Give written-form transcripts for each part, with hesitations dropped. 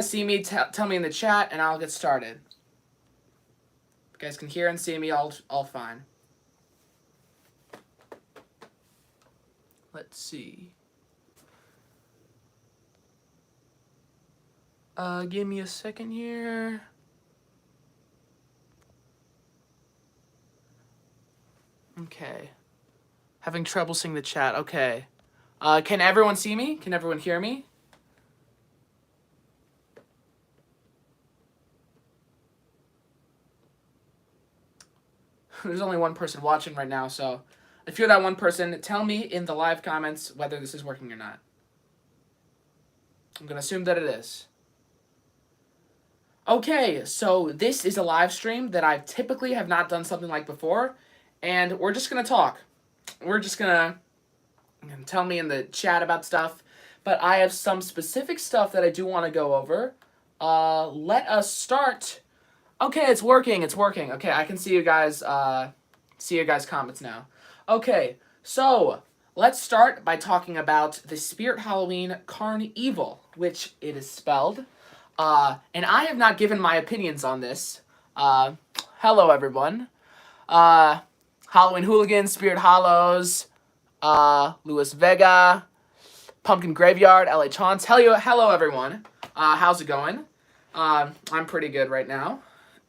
See me, tell me in the chat, and I'll get started. You guys can hear and see me all fine. Let's see. Give me a second here. Okay. Having trouble seeing the chat. Okay. Can everyone see me? Can everyone hear me? There's only one person watching right now, so if you're that one person, tell me in the live comments whether this is working or not. I'm going to assume that it is. Okay, so this is a live stream that I typically have not done something like before, and we're just going to talk. We're just going to tell me in the chat about stuff, but I have some specific stuff that I do want to go over. Let us start. Okay, it's working. Okay, I can see you guys comments now. Okay, so let's start by talking about the Spirit Halloween Carnevil, which it is spelled. And I have not given my opinions on this. Hello, everyone. Halloween Hooligan, Spirit Hollows, Luis Vega, Pumpkin Graveyard, LA Chance. Hello, everyone. How's it going? I'm pretty good right now.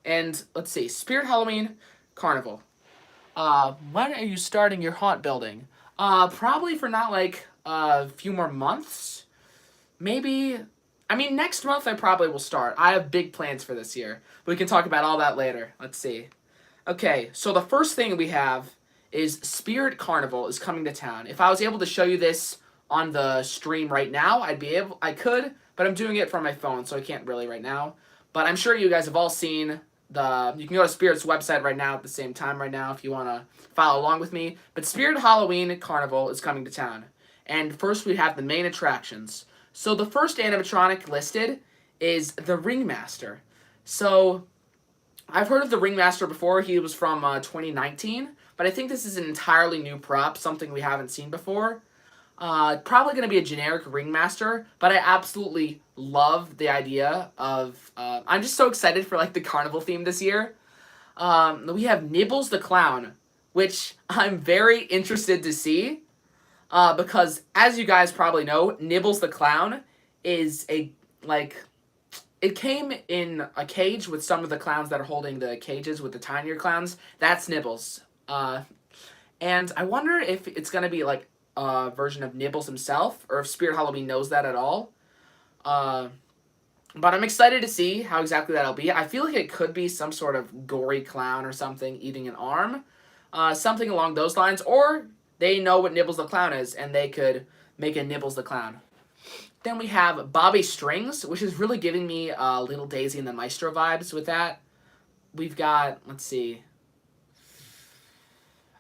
And let's see, Spirit Halloween Carnevil. When are you starting your haunt building? Probably for not like a few more months. Maybe, I mean, next month I probably will start. I have big plans for this year. We can talk about all that later. Let's see. Okay, so the first thing we have is Spirit Carnival is coming to town. If I was able to show you this on the stream right now, I could, but I'm doing it from my phone, so I can't really right now. But I'm sure you guys have all seen you can go to Spirit's website right now at the same time right now if you want to follow along with me. But Spirit Halloween Carnival is coming to town. And first we have the main attractions. So the first animatronic listed is the Ringmaster. So I've heard of the Ringmaster before. He was from 2019. But I think this is an entirely new prop, something we haven't seen before. Probably going to be a generic Ringmaster, but I absolutely love the idea of... I'm just so excited for like the carnival theme this year. We have Nibbles the Clown, which I'm very interested to see, because as you guys probably know, Nibbles the Clown is it came in a cage with some of the clowns that are holding the cages with the tinier clowns. That's Nibbles. And I wonder if it's going to be like version of Nibbles himself, or if Spirit Halloween knows that at all. But I'm excited to see how exactly that'll be. I feel like it could be some sort of gory clown or something eating an arm. Something along those lines. Or they know what Nibbles the Clown is, and they could make a Nibbles the Clown. Then we have Bobby Strings, which is really giving me Little Daisy and the Maestro vibes with that. We've got, let's see...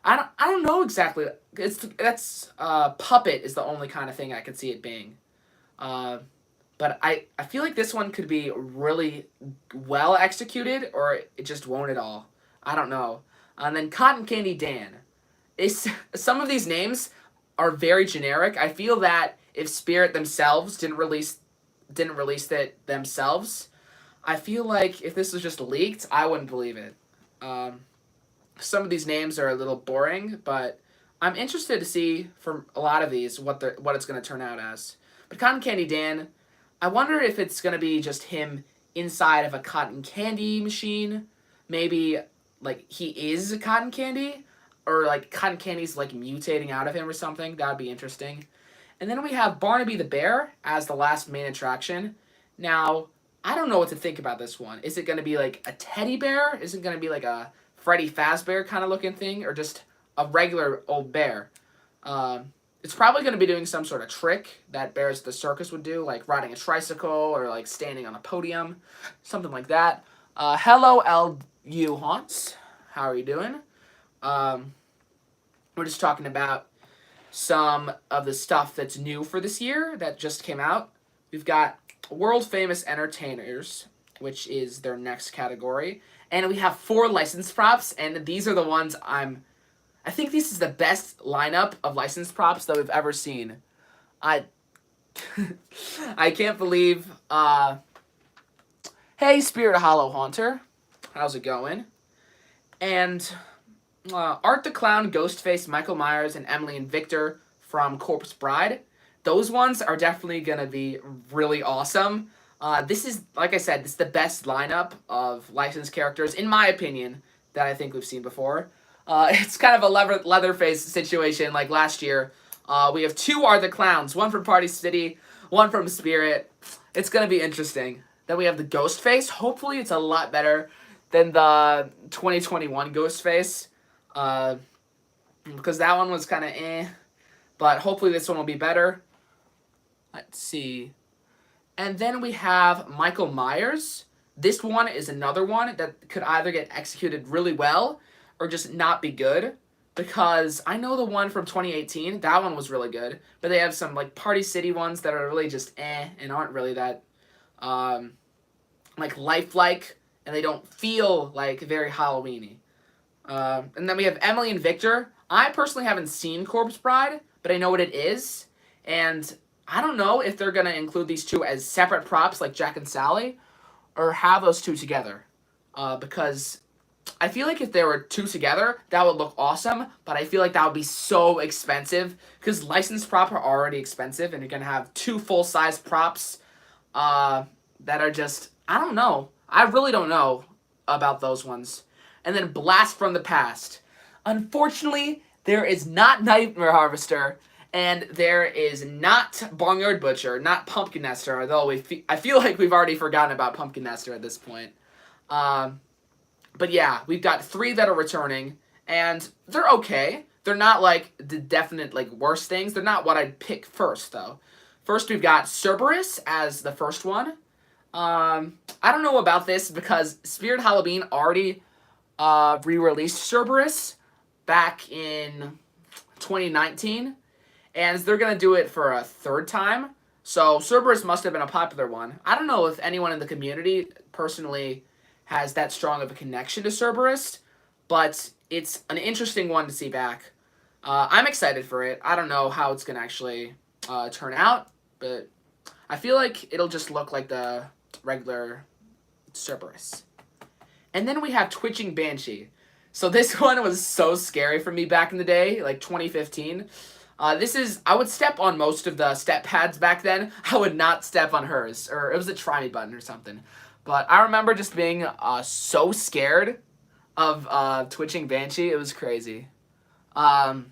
I don't know exactly. That's puppet is the only kind of thing I could see it being. But I feel like this one could be really well executed, or it just won't at all. I don't know. And then Cotton Candy Dan. Some of these names are very generic. I feel that if Spirit themselves didn't release it themselves, I feel like if this was just leaked, I wouldn't believe it. Some of these names are a little boring, but I'm interested to see from a lot of these what it's going to turn out as. But Cotton Candy Dan, I wonder if it's going to be just him inside of a cotton candy machine. Maybe like he is a cotton candy, or like cotton candy's like mutating out of him or something. That would be interesting. And then we have Barnaby the Bear as the last main attraction. Now, I don't know what to think about this one. Is it going to be like a teddy bear? Is it going to be like a Freddy Fazbear kind of looking thing, or just a regular old bear? It's probably going to be doing some sort of trick that bears at the circus would do, like riding a tricycle or like standing on a podium, something like that. Hello, LU Haunts. How are you doing? We're just talking about some of the stuff that's new for this year that just came out. We've got World Famous Entertainers, which is their next category. And we have 4 licensed props, and these are the ones I think this is the best lineup of licensed props that we've ever seen. I can't believe Hey, Spirit Hollow Haunter. How's it going? And Art the Clown, Ghostface, Michael Myers, and Emily and Victor from Corpse Bride. Those ones are definitely going to be really awesome. This is, like I said, this is the best lineup of licensed characters, in my opinion, that I think we've seen before. It's kind of a Leatherface situation like last year. We have two Are the Clowns, one from Party City, one from Spirit. It's going to be interesting. Then we have the Ghostface. Hopefully it's a lot better than the 2021 Ghostface. Because that one was kind of eh. But hopefully this one will be better. Let's see. And then we have Michael Myers. This one is another one that could either get executed really well or just not be good. Because I know the one from 2018, that one was really good. But they have some like Party City ones that are really just eh and aren't really that like lifelike. And they don't feel like very Halloween-y. And then we have Emily and Victor. I personally haven't seen Corpse Bride, but I know what it is. And I don't know if they're going to include these two as separate props like Jack and Sally or have those two together. Because I feel like if there were two together, that would look awesome. But I feel like that would be so expensive because licensed props are already expensive. And you're going to have two full-size props that are just, I don't know. I really don't know about those ones. And then Blast from the Past. Unfortunately, there is not Nightmare Harvester, and there is not Barnyard Butcher, not Pumpkin Nester, although I feel like we've already forgotten about Pumpkin Nester at this point. But yeah, we've got three that are returning, and they're okay. They're not like the definite like worst things. They're not what I'd pick first, though. First, we've got Cerberus as the first one. I don't know about this because Spirit Halloween already re-released Cerberus back in 2019, and they're going to do it for a third time. So Cerberus must have been a popular one. I don't know if anyone in the community personally has that strong of a connection to Cerberus, but it's an interesting one to see back. I'm excited for it. I don't know how it's going to actually turn out, but I feel like it'll just look like the regular Cerberus. And then we have Twitching Banshee. So this one was so scary for me back in the day, like 2015. I would step on most of the step pads back then. I would not step on hers, or it was a try me button or something. But I remember just being so scared of Twitching Banshee. It was crazy. But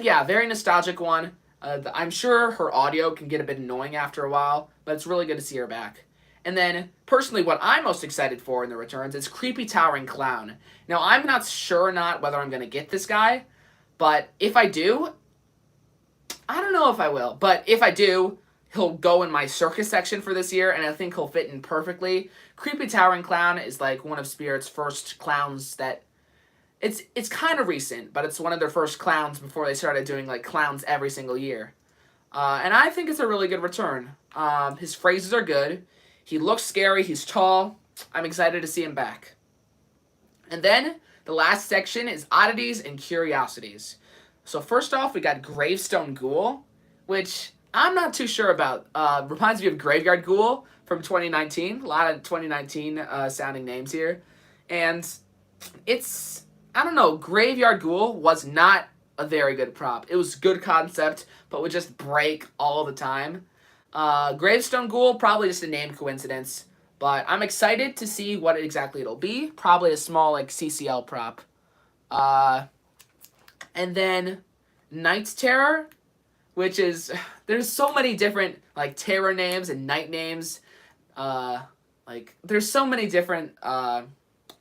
yeah, very nostalgic one. I'm sure her audio can get a bit annoying after a while, but it's really good to see her back. And then, personally, what I'm most excited for in the returns is Creepy Towering Clown. Now, I'm not sure or not whether I'm going to get this guy, but if I do, I don't know if I will, but if I do, he'll go in my circus section for this year, and I think he'll fit in perfectly. Creepy Towering Clown is like one of Spirit's first clowns that... It's kind of recent, but it's one of their first clowns before they started doing like clowns every single year. And I think it's a really good return. His phrases are good. He looks scary. He's tall. I'm excited to see him back. And then the last section is Oddities and Curiosities. So first off, we got Gravestone Ghoul, which I'm not too sure about. Reminds me of Graveyard Ghoul from 2019. A lot of 2019 sounding names here. And it's, I don't know, Graveyard Ghoul was not a very good prop. It was good concept, but would just break all the time. Gravestone Ghoul, probably just a name coincidence. But I'm excited to see what exactly it'll be. Probably a small, like, CCL prop. And then Night Terror, which is... There's so many different, like, terror names and night names. There's so many different...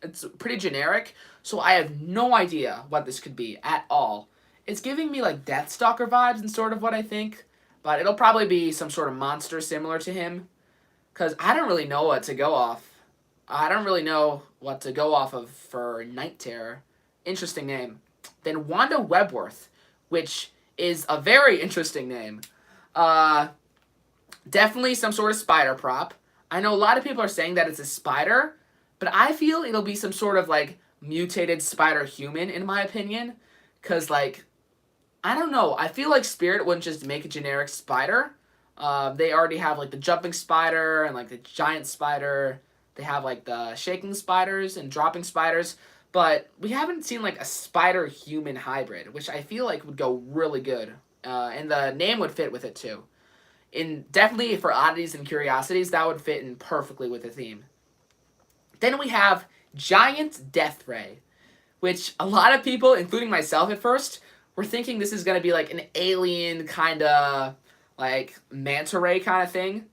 it's pretty generic, so I have no idea what this could be at all. It's giving me, like, Deathstalker vibes and sort of what I think. But it'll probably be some sort of monster similar to him. Because I don't really know what to go off. I don't really know what to go off of for Night Terror. Interesting name. Then Wanda Webworth, which is a very interesting name. Definitely some sort of spider prop. I know a lot of people are saying that it's a spider, but I feel it'll be some sort of, like, mutated spider human, in my opinion. Because, like, I don't know. I feel like Spirit wouldn't just make a generic spider. They already have, like, the jumping spider and, like, the giant spider. They have like the shaking spiders and dropping spiders, but we haven't seen like a spider-human hybrid, which I feel like would go really good. And the name would fit with it too. And definitely for oddities and curiosities, that would fit in perfectly with the theme. Then we have Giant Death Ray, which a lot of people, including myself at first, were thinking this is going to be like an alien kind of like manta ray kind of thing.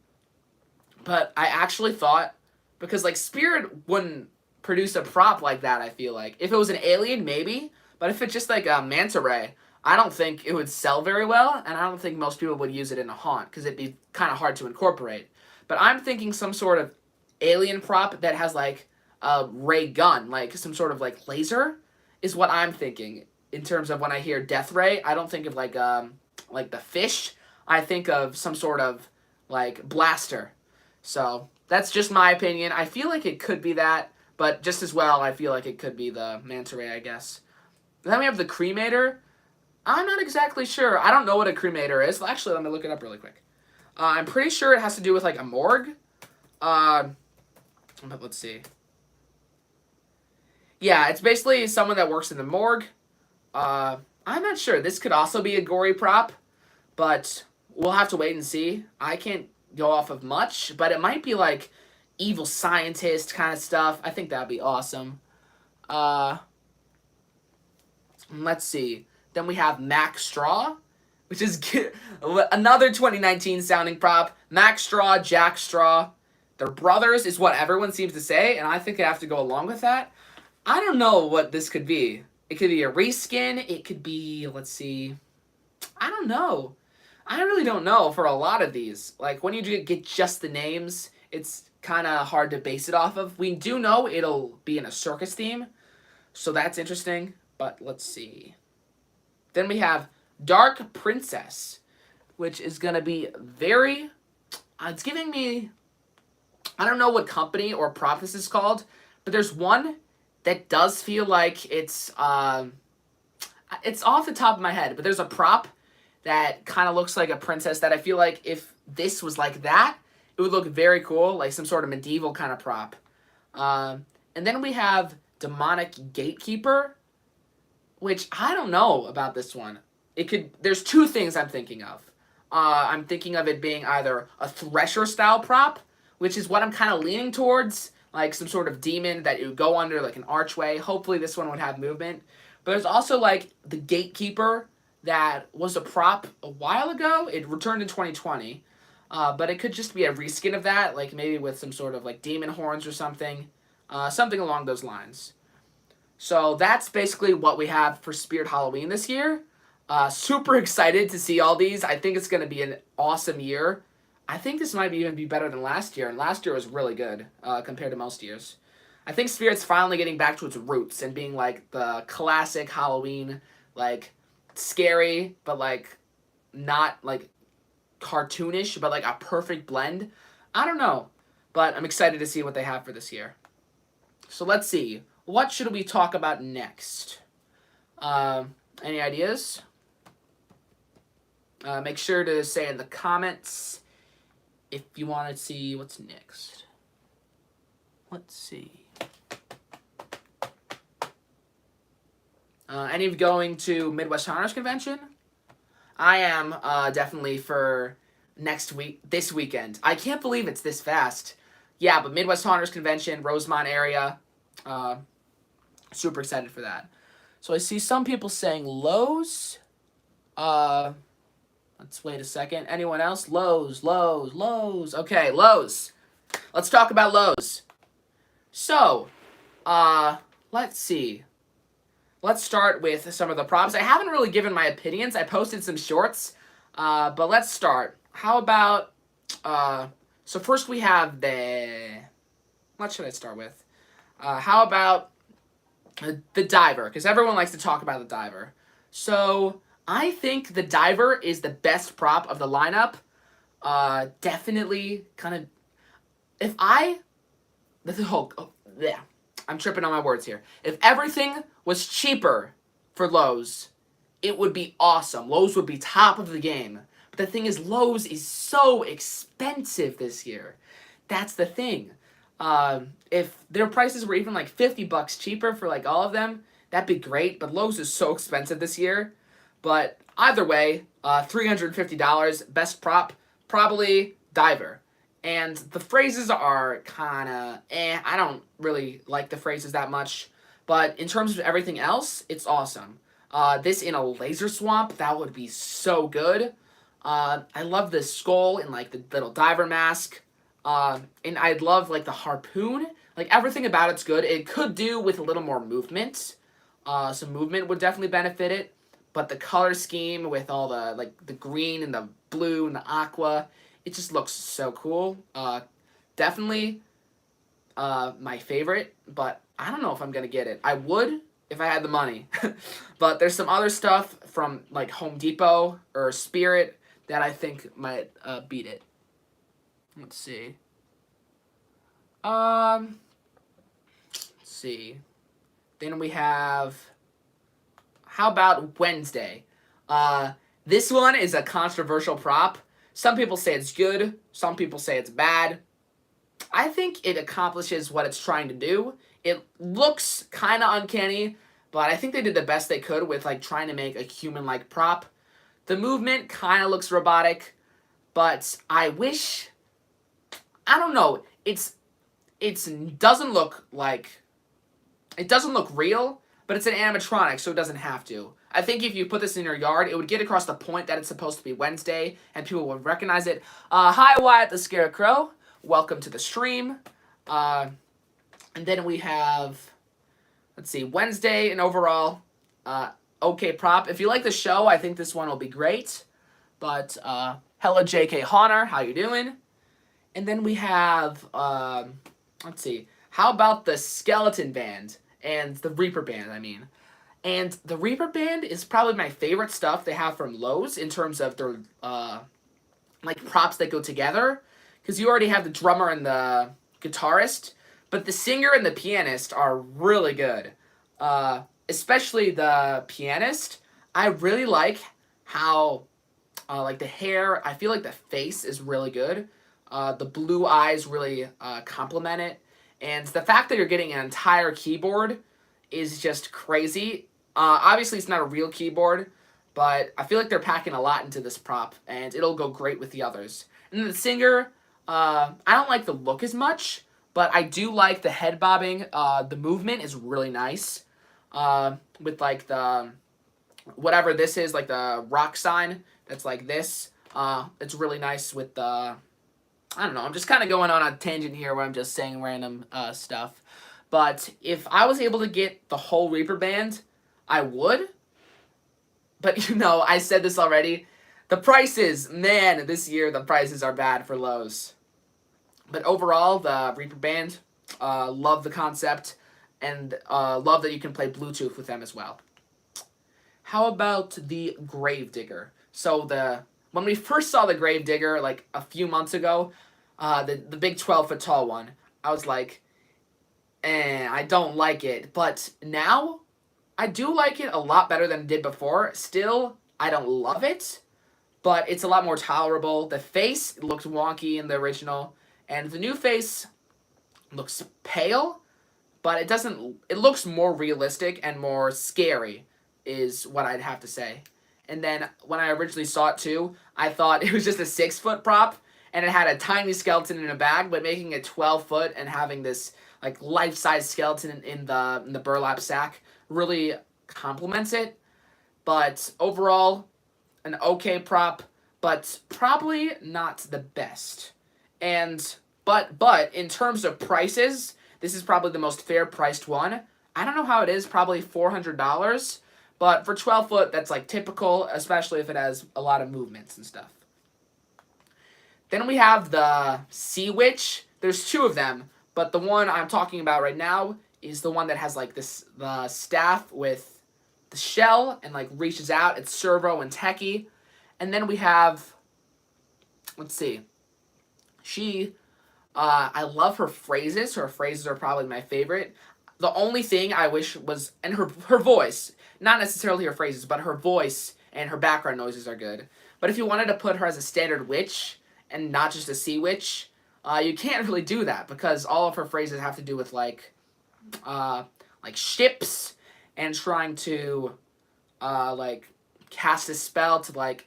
But I actually thought, because like Spirit wouldn't produce a prop like that, I feel like. If it was an alien, maybe. But if it's just like a manta ray, I don't think it would sell very well, and I don't think most people would use it in a haunt, because it'd be kind of hard to incorporate. But I'm thinking some sort of alien prop that has like a ray gun, like some sort of like laser, is what I'm thinking in terms of when I hear Death Ray. I don't think of like the fish. I think of some sort of like blaster. So that's just my opinion. I feel like it could be that, but just as well, I feel like it could be the manta ray, I guess. Then we have the cremator. I'm not exactly sure. I don't know what a cremator is. Actually, let me look it up really quick. I'm pretty sure it has to do with like a morgue. But let's see. Yeah, it's basically someone that works in the morgue. I'm not sure. This could also be a gory prop, but we'll have to wait and see. I can't go off of much, but it might be like evil scientist kind of stuff. I think that'd be awesome. Let's see. Then we have Mac Straw, which is another 2019 sounding prop. Mac Straw, Jack Straw. They're brothers is what everyone seems to say, and I think I have to go along with that. I don't know what this could be. It could be a reskin. It could be, let's see. I don't know. I really don't know for a lot of these. Like, when you get just the names, it's kind of hard to base it off of. We do know it'll be in a circus theme, so that's interesting. But let's see. Then we have Dark Princess, which is going to be very... it's giving me... I don't know what company or prop this is called, but there's one that does feel like it's off the top of my head, but there's a prop that kind of looks like a princess that I feel like if this was like that, it would look very cool, like some sort of medieval kind of prop. And then we have Demonic Gatekeeper, which I don't know about this one. There's two things I'm thinking of. I'm thinking of it being either a Thresher style prop, which is what I'm kind of leaning towards, like some sort of demon that you would go under like an archway. Hopefully this one would have movement. But there's also like the Gatekeeper that was a prop a while ago. It returned in 2020. But it could just be a reskin of that, like maybe with some sort of like demon horns or something. Something along those lines. So that's basically what we have for Spirit Halloween this year. Super excited to see all these. I think it's going to be an awesome year. I think this might even be better than last year, and last year was really good compared to most years. I think Spirit's finally getting back to its roots and being like the classic Halloween, like scary, but like not like cartoonish, but like a perfect blend. I don't know, but I'm excited to see what they have for this year. So let's see. What should we talk about next? Any ideas? Make sure to say in the comments if you want to see what's next. Let's see. Any of you going to Midwest Hunters Convention? I am definitely for this weekend. I can't believe it's this fast. Yeah, but Midwest Hunters Convention, Rosemont area. Super excited for that. So I see some people saying Lowe's. Let's wait a second. Anyone else? Lowe's. Okay, Lowe's. Let's talk about Lowe's. So, let's see. Let's start with some of the props. I haven't really given my opinions. I posted some shorts, but let's start. How about, so first we have what should I start with? How about the diver? Because everyone likes to talk about the diver. So, I think the diver is the best prop of the lineup. Definitely kind of, yeah, I'm tripping on my words here. If everything was cheaper for Lowe's, it would be awesome. Lowe's would be top of the game. But the thing is, Lowe's is so expensive this year. That's the thing. If their prices were even like $50 cheaper for like all of them, that'd be great. But Lowe's is so expensive this year. But either way, $350, best prop, probably Diver. And the phrases are kind of I don't really like the phrases that much. But in terms of everything else, it's awesome. This in a laser swamp, that would be so good. I love the skull and like the little diver mask. And I'd love like the harpoon. Like everything about it's good. It could do with a little more movement. Some movement would definitely benefit it. But the color scheme with all the like the green and the blue and the aqua, it just looks so cool. Definitely my favorite, but I don't know if I'm gonna get it. I would if I had the money. But there's some other stuff from like Home Depot or Spirit that I think might beat it. Let's see. Let's see. Then we have, how about Wednesday? This one is a controversial prop. Some people say it's good. Some people say it's bad. I think it accomplishes what it's trying to do. It looks kind of uncanny, but I think they did the best they could with like trying to make a human-like prop. The movement kind of looks robotic, but I wish, I don't know, it doesn't look real, but it's an animatronic, so it doesn't have to. I think if you put this in your yard, it would get across the point that it's supposed to be Wednesday, and people would recognize it. Hi, Wyatt the Scarecrow. Welcome to the stream. And then we have, let's see, Wednesday and overall, okay prop. If you like the show, I think this one will be great. But, hello JK Honor, how you doing? And then we have, let's see, how about the Skeleton Band and the Reaper Band, I mean. And the Reaper Band is probably my favorite stuff they have from Lowe's in terms of their, like, props that go together. Because you already have the drummer and the guitarist, but the singer and the pianist are really good. Especially the pianist. I really like how, like, the hair, I feel like the face is really good. The blue eyes really complement it. And the fact that you're getting an entire keyboard is just crazy. Obviously, it's not a real keyboard, but I feel like they're packing a lot into this prop, and it'll go great with the others. And then the singer, I don't like the look as much, but I do like the head bobbing. The movement is really nice. With, like, the, whatever this is, like the rock sign that's like this. It's really nice with the, I don't know, I'm just kind of going on a tangent here where I'm just saying random stuff. But if I was able to get the whole Reaper Band, I would. But, you know, I said this already. The prices, man, this year the prices are bad for Lowe's. But overall, the Reaper Band, love the concept. And love that you can play Bluetooth with them as well. How about the Gravedigger? So when we first saw the Gravedigger, like a few months ago, the big 12-foot tall one, I was like, I don't like it. But now, I do like it a lot better than it did before. Still, I don't love it, but it's a lot more tolerable. The face looked wonky in the original, and the new face looks pale, but it looks more realistic and more scary, is what I'd have to say. And then, when I originally saw it too, I thought it was just a 6-foot prop, and it had a tiny skeleton in a bag, but making it 12-foot and having this, like, life-size skeleton in the burlap sack really complements it. But overall, an okay prop, but probably not the best. But in terms of prices, this is probably the most fair-priced one. I don't know how it is, probably $400, but for 12-foot, that's like typical, especially if it has a lot of movements and stuff. Then we have the Sea Witch. There's two of them, but the one I'm talking about right now is the one that has like the staff with the shell and like reaches out. It's servo and techie. And then we have, let's see, I love her phrases. Her phrases are probably my favorite. The only thing I wish was, and her voice, not necessarily her phrases, but her voice and her background noises are good. But if you wanted to put her as a standard witch and not just a sea witch, you can't really do that because all of her phrases have to do with like ships and trying to like cast a spell to like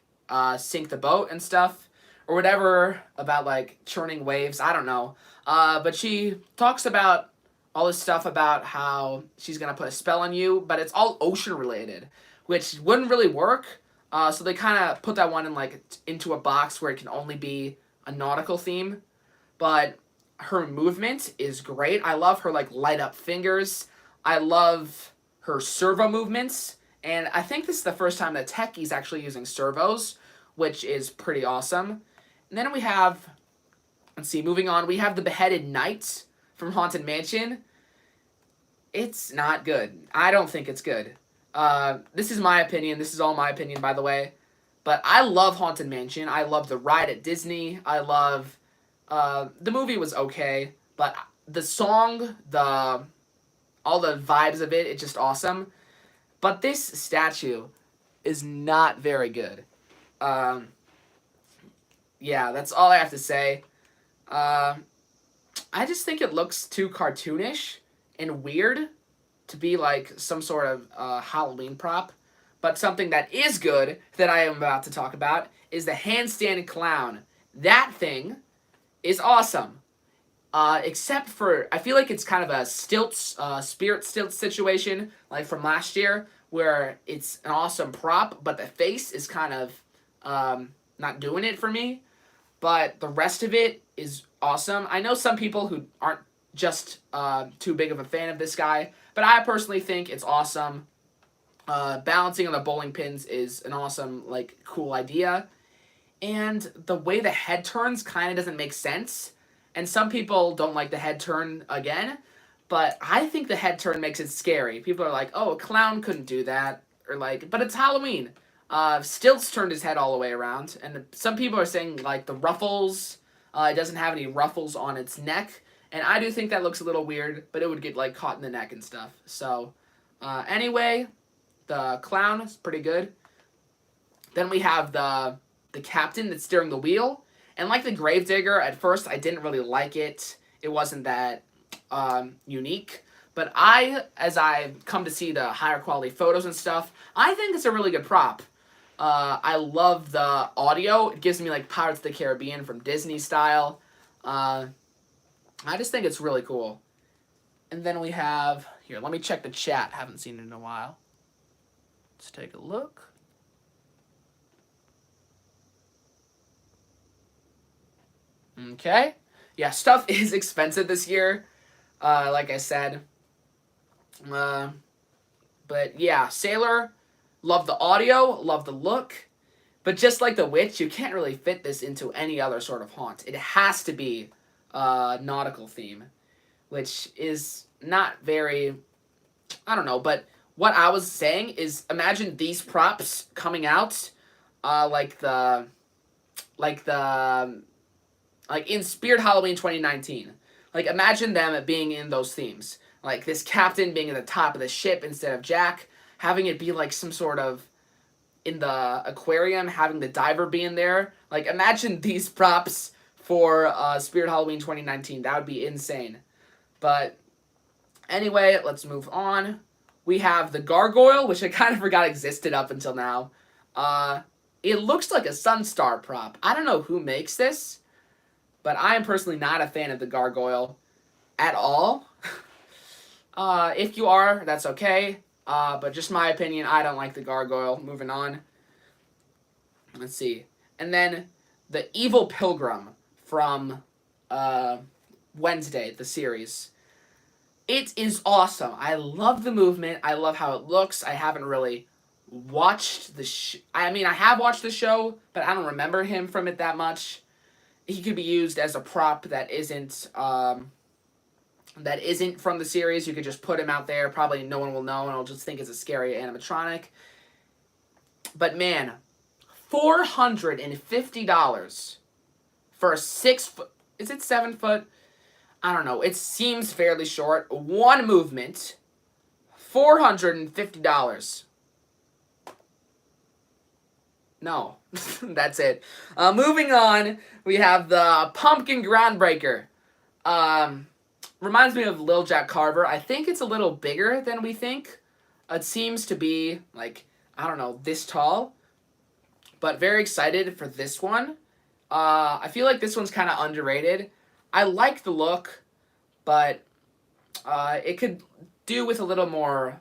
sink the boat and stuff or whatever about like churning waves. I don't know. But she talks about all this stuff about how she's gonna put a spell on you, but it's all ocean related, which wouldn't really work. So they kind of put that one in like into a box where it can only be a nautical theme. But her movement is great. I love her like light up fingers. I love her servo movements. And I think this is the first time that Techi's actually using servos, which is pretty awesome. And then we have, let's see, moving on, we have the Beheaded Knight from Haunted Mansion. It's not good. I don't think it's good. This is my opinion. This is all my opinion, by the way. But I love Haunted Mansion. I love the ride at Disney. I love... the movie was okay, but the song, all the vibes of it, it's just awesome. But this statue is not very good. Yeah, that's all I have to say. I just think it looks too cartoonish and weird to be like some sort of Halloween prop. But something that is good that I am about to talk about is the handstand clown. That thing is awesome. Except for, I feel like it's kind of a spirit stilts situation, like from last year, where it's an awesome prop, but the face is kind of not doing it for me. But the rest of it is awesome. I know some people who aren't just too big of a fan of this guy, but I personally think it's awesome. Balancing on the bowling pins is an awesome, like, cool idea. And the way the head turns kind of doesn't make sense. And some people don't like the head turn again. But I think the head turn makes it scary. People are like, oh, a clown couldn't do that. Or like, but it's Halloween. Stilts turned his head all the way around. And some people are saying, like, the ruffles. It doesn't have any ruffles on its neck. And I do think that looks a little weird. But it would get, like, caught in the neck and stuff. So, anyway, the clown is pretty good. Then we have the captain that's steering the wheel. And like the Gravedigger, at first I didn't really like it. It wasn't that unique. But as I've come to see the higher quality photos and stuff, I think it's a really good prop. I love the audio. It gives me like Pirates of the Caribbean from Disney style. I just think it's really cool. And then we have, here, let me check the chat. Haven't seen it in a while. Let's take a look. Okay. Yeah, stuff is expensive this year, like I said. But yeah, Sailor, love the audio, love the look. But just like the Witch, you can't really fit this into any other sort of haunt. It has to be a nautical theme, which is not very, I don't know, but what I was saying is imagine these props coming out like in Spirit Halloween 2019. Like, imagine them being in those themes. Like, this captain being at the top of the ship instead of Jack. Having it be, like, some sort of... in the aquarium, having the diver be in there. Like, imagine these props for Spirit Halloween 2019. That would be insane. But, anyway, let's move on. We have the gargoyle, which I kind of forgot existed up until now. It looks like a Sunstar prop. I don't know who makes this. But I am personally not a fan of the gargoyle at all. If you are, that's okay. But just my opinion, I don't like the gargoyle. Moving on. Let's see. And then the Evil Pilgrim from Wednesday, the series. It is awesome. I love the movement. I love how it looks. I haven't really watched the I mean, I have watched the show, but I don't remember him from it that much. He could be used as a prop that isn't from the series. You could just put him out there. Probably no one will know, and I'll just think it's a scary animatronic. But man, $450 for a 6 foot. Is it 7 foot? I don't know. It seems fairly short. One movement. $450. No, that's it. Moving on, we have the Pumpkin Groundbreaker. Um, Reminds me of Lil Jack Carver. I think it's a little bigger than we think. It seems to be, like, I don't know, this tall. But very excited for this one. I feel like this one's kind of underrated. I like the look, but it could do with a little more.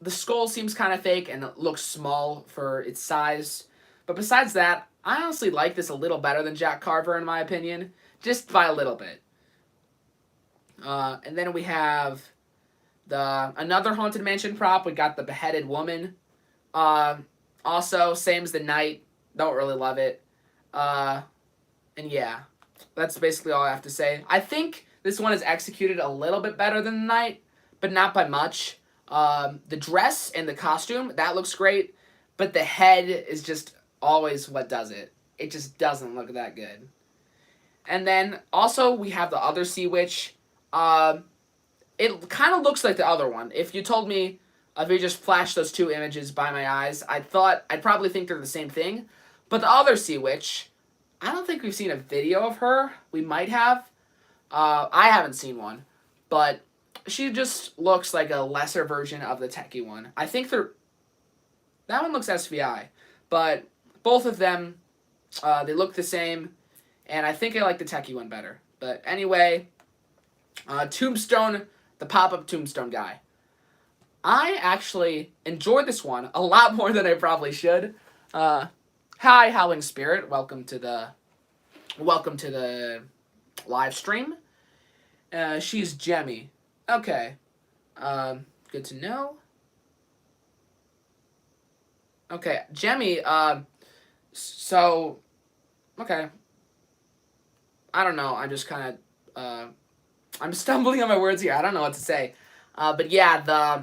The skull seems kind of fake and it looks small for its size. But besides that, I honestly like this a little better than Jack Carver in my opinion. Just by a little bit. And then we have another Haunted Mansion prop. We got the beheaded woman. Also, same as the knight. Don't really love it. And yeah, that's basically all I have to say. I think this one is executed a little bit better than the knight, but not by much. The dress and the costume, that looks great, but the head is just always what does it. It just doesn't look that good. And then also we have the other Sea Witch. It kind of looks like the other one. If you told me, if you just flashed those two images by my eyes, I'd probably think they're the same thing. But the other Sea Witch, I don't think we've seen a video of her. We might have. I haven't seen one. But she just looks like a lesser version of the techie one. I think that one looks SVI. But both of them, they look the same. And I think I like the techie one better. But anyway, Tombstone, the pop-up Tombstone guy. I actually enjoyed this one a lot more than I probably should. Hi, Howling Spirit. Welcome to the live stream. She's Jemmy. Okay. Good to know. Okay, Jemmy, so, okay. I don't know, I'm just kind of, I'm stumbling on my words here, I don't know what to say. But yeah,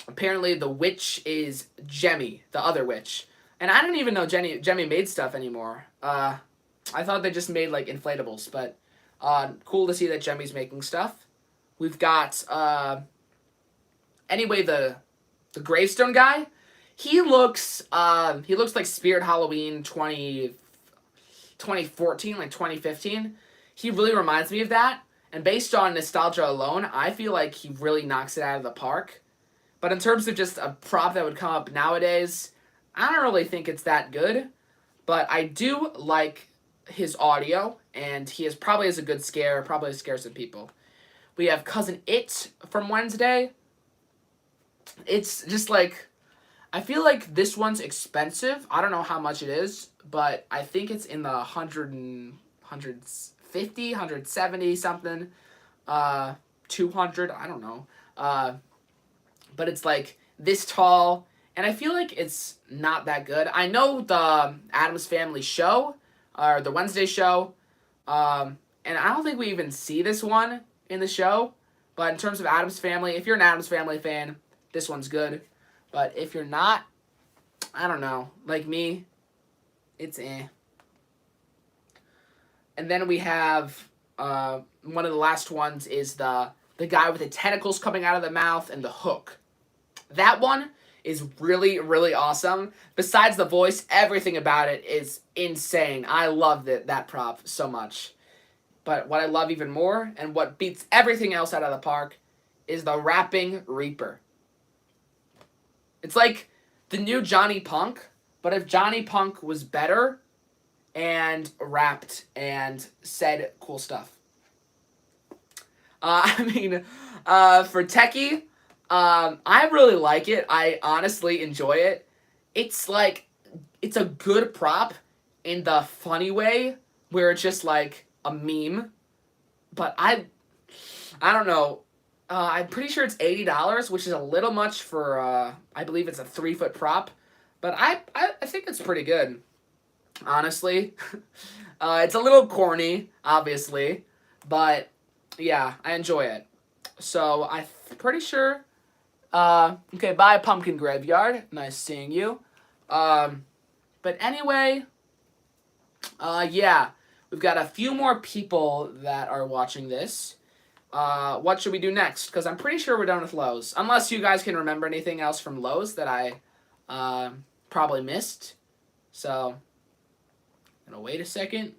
apparently the witch is Jemmy, the other witch. And I didn't even know Jemmy made stuff anymore. I thought they just made, like, inflatables, but, cool to see that Jemmy's making stuff. We've got, anyway, the gravestone guy. He looks like Spirit Halloween 2014, like 2015. He really reminds me of that. And based on nostalgia alone, I feel like he really knocks it out of the park. But in terms of just a prop that would come up nowadays, I don't really think it's that good. But I do like his audio, and he probably has a good scare, probably scares some people. We have Cousin It from Wednesday. It's just like, I feel like this one's expensive. I don't know how much it is, but I think it's in the 150, 170 something, 200, I don't know. But it's like this tall, and I feel like it's not that good. I know the Addams Family show, or the Wednesday show, and I don't think we even see this one in the show, but in terms of Addams Family, if you're an Addams Family fan, this one's good. But if you're not, I don't know, like me, it's eh. And then we have, one of the last ones is the guy with the tentacles coming out of the mouth and the hook. That one is really, really awesome. Besides the voice, everything about it is insane. I love that prop so much. But what I love even more, and what beats everything else out of the park, is the Rapping Reaper. It's like the new Johnny Punk, but if Johnny Punk was better and rapped and said cool stuff. For Techie, I really like it. I honestly enjoy it. It's like, it's a good prop in the funny way, where it's just like a meme. But I don't know. I'm pretty sure it's $80, which is a little much for, I believe it's a 3-foot prop. But I think it's pretty good, honestly. It's a little corny, obviously. But, yeah, I enjoy it. So, I'm pretty sure... okay, bye, Pumpkin Graveyard. Nice seeing you. But anyway... yeah. We've got a few more people that are watching this. What should we do next? Because I'm pretty sure we're done with Lowe's. Unless you guys can remember anything else from Lowe's that I probably missed. So, I'm gonna wait a second.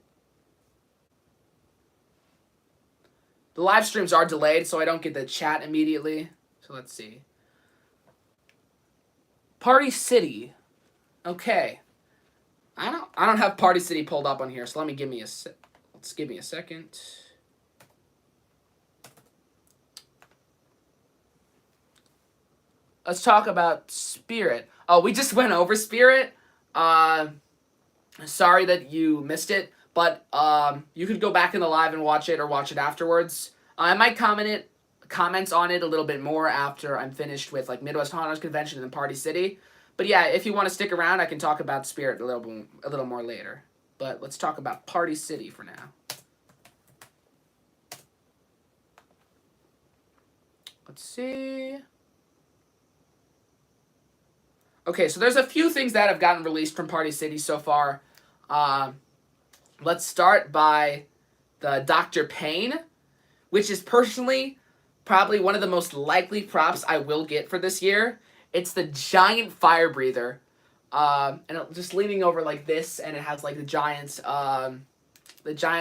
The live streams are delayed, so I don't get the chat immediately. So let's see. Party City. Okay. I don't have Party City pulled up on here, so let's give me a second. Let's talk about Spirit. Oh, we just went over Spirit. Sorry that you missed it, but you could go back in the live and watch it or watch it afterwards. I might comments on it a little bit more after I'm finished with like Midwest Hunters Convention and then Party City. But yeah, if you want to stick around, I can talk about Spirit a little more later. But let's talk about Party City for now. Let's see. Okay, so there's a few things that have gotten released from Party City so far. Let's start by the Dr. Payne, which is personally probably one of the most likely props I will get for this year. It's the giant fire breather, and just leaning over like this, and it has like the giant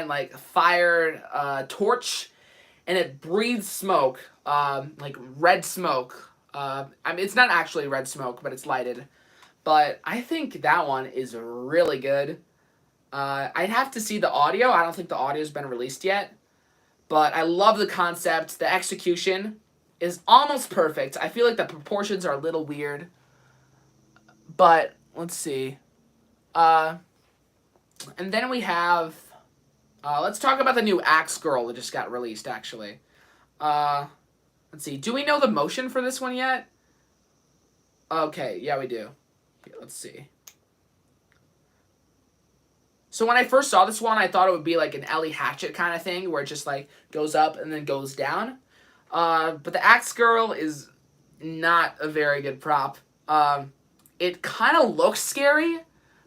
like fire torch, and it breathes smoke, like red smoke. I mean, it's not actually red smoke, but it's lighted. But I think that one is really good. I'd have to see the audio. I don't think the audio's been released yet. But I love the concept. The execution is almost perfect. I feel like the proportions are a little weird. But, let's see. And then we have... let's talk about the new Axe Girl that just got released, actually. Let's see. Do we know the motion for this one yet? Okay, yeah, we do. Here, let's see. So when I first saw this one, I thought it would be like an Ellie Hatchet kind of thing, where it just like goes up and then goes down. But the Axe Girl is not a very good prop. It kind of looks scary,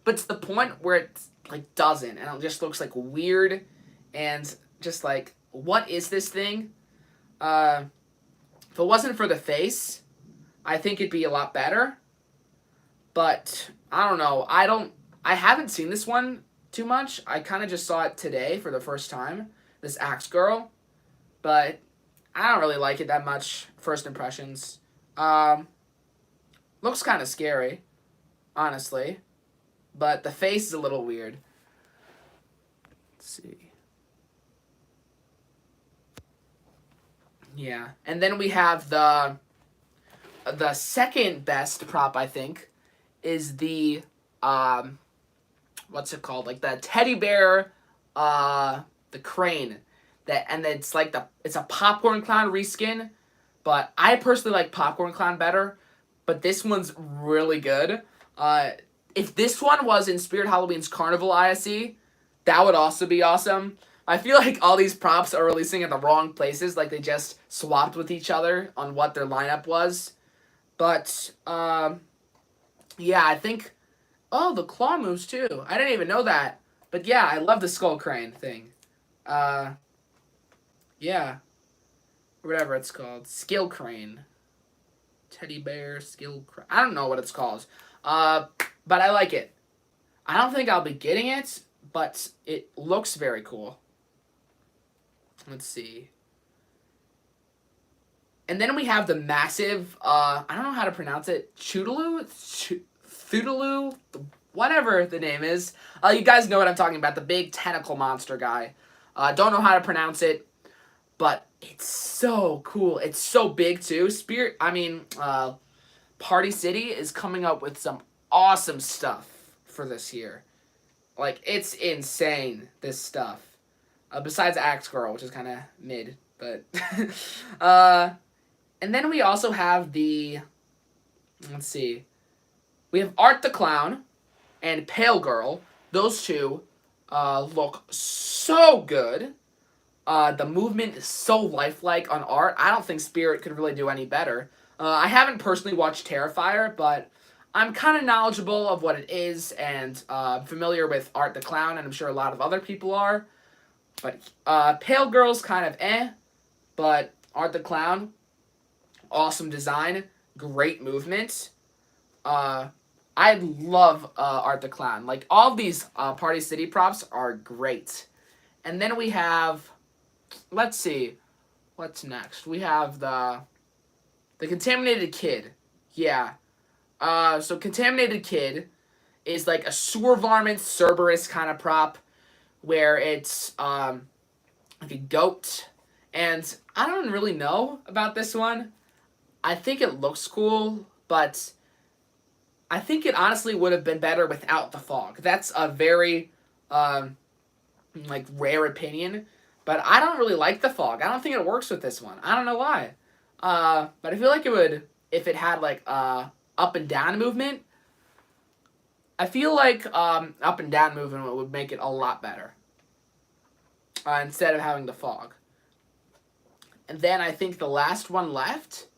but to the point where it like doesn't, and it just looks like weird, and just like, what is this thing? If it wasn't for the face, I think it'd be a lot better. But I don't know. I haven't seen this one too much. I kind of just saw it today for the first time, this Axe Girl. But I don't really like it that much, first impressions. Looks kind of scary, honestly. But the face is a little weird. Let's see. Yeah. And then we have the second best prop, I think, is the what's it called? Like the teddy bear, the crane. And it's like it's a Popcorn Clown reskin, but I personally like Popcorn Clown better. But this one's really good. If this one was in Spirit Halloween's Carnevil ISE, that would also be awesome. I feel like all these props are releasing at the wrong places, like they just swapped with each other on what their lineup was. But, yeah, I think... Oh, the claw moves, too. I didn't even know that. But, yeah, I love the skull crane thing. Yeah. Whatever it's called. Skill crane. Teddy bear, skill crane. I don't know what it's called. But I like it. I don't think I'll be getting it, but it looks very cool. Let's see. And then we have the massive, I don't know how to pronounce it, Choodaloo? Thoodaloo? Whatever the name is. You guys know what I'm talking about, the big tentacle monster guy. Don't know how to pronounce it, but it's so cool. It's so big, too. Party City is coming up with some awesome stuff for this year. Like, it's insane, this stuff. Besides Axe Girl, which is kind of mid, but... and then we also have the... Let's see. We have Art the Clown and Pale Girl. Those two look so good. The movement is so lifelike on Art. I don't think Spirit could really do any better. I haven't personally watched Terrifier, but I'm kind of knowledgeable of what it is and familiar with Art the Clown, and I'm sure a lot of other people are. But Pale Girl's kind of but Art the Clown, awesome design, great movement. I love Art the Clown. Like, all of these Party City props are great. And then we have, let's see, what's next? We have the Contaminated Kid. Yeah. So Contaminated Kid is like a sewer varmint Cerberus kind of prop where it's like a goat. And I don't really know about this one. I think it looks cool, but I think it honestly would have been better without the fog. That's a very like rare opinion, but I don't really like the fog. I don't think it works with this one. I don't know why. But I feel like it would if it had like up and down movement. I feel like up and down movement would make it a lot better instead of having the fog. And then I think the last one left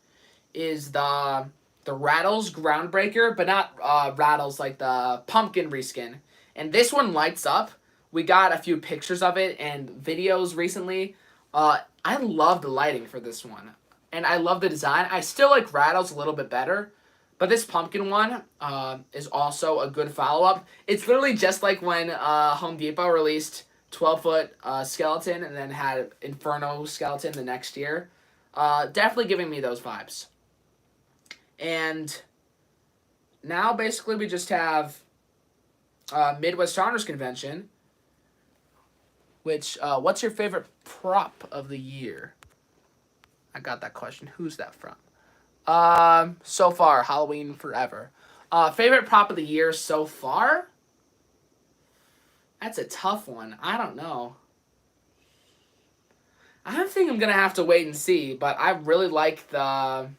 is the Rattles Groundbreaker, but not Rattles like the pumpkin reskin. And this one lights up. We got a few pictures of it and videos recently. I love the lighting for this one. And I love the design. I still like Rattles a little bit better. But this pumpkin one is also a good follow-up. It's literally just like when Home Depot released 12-foot skeleton and then had Inferno skeleton the next year. Definitely giving me those vibes. And now basically we just have Midwest Honors Convention. Which, what's your favorite prop of the year? I got that question. Who's that from? So far, Halloween Forever. Favorite prop of the year so far? That's a tough one. I don't know. I think I'm going to have to wait and see, but I really like the...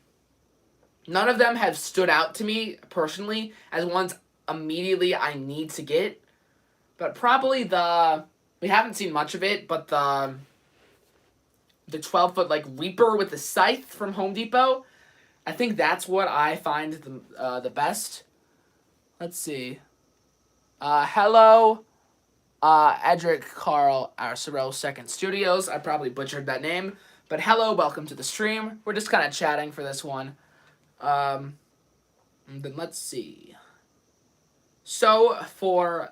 None of them have stood out to me, personally, as ones immediately I need to get. But probably the... We haven't seen much of it, but the 12-foot, like, Reaper with the scythe from Home Depot, I think that's what I find the best. Let's see. Hello, Edric Carl Arcero Second Studios. I probably butchered that name. But hello, welcome to the stream. We're just kind of chatting for this one. And then let's see. So, for